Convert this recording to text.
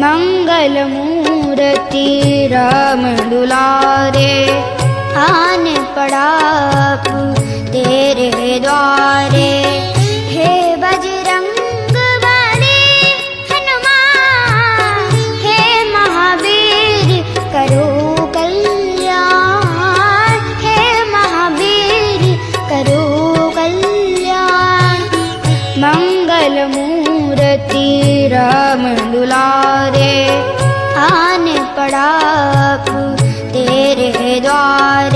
मंगल मूर्ति राम दुलारे, आन पड़ा तेरे द्वारे। हे बजरंग बली हनुमान, हे महावीर करो कल्याण, हे महावीर करो कल्याण। मंगल मूर्ति राम दुलारे, आन पड़ा तेरे द्वारे।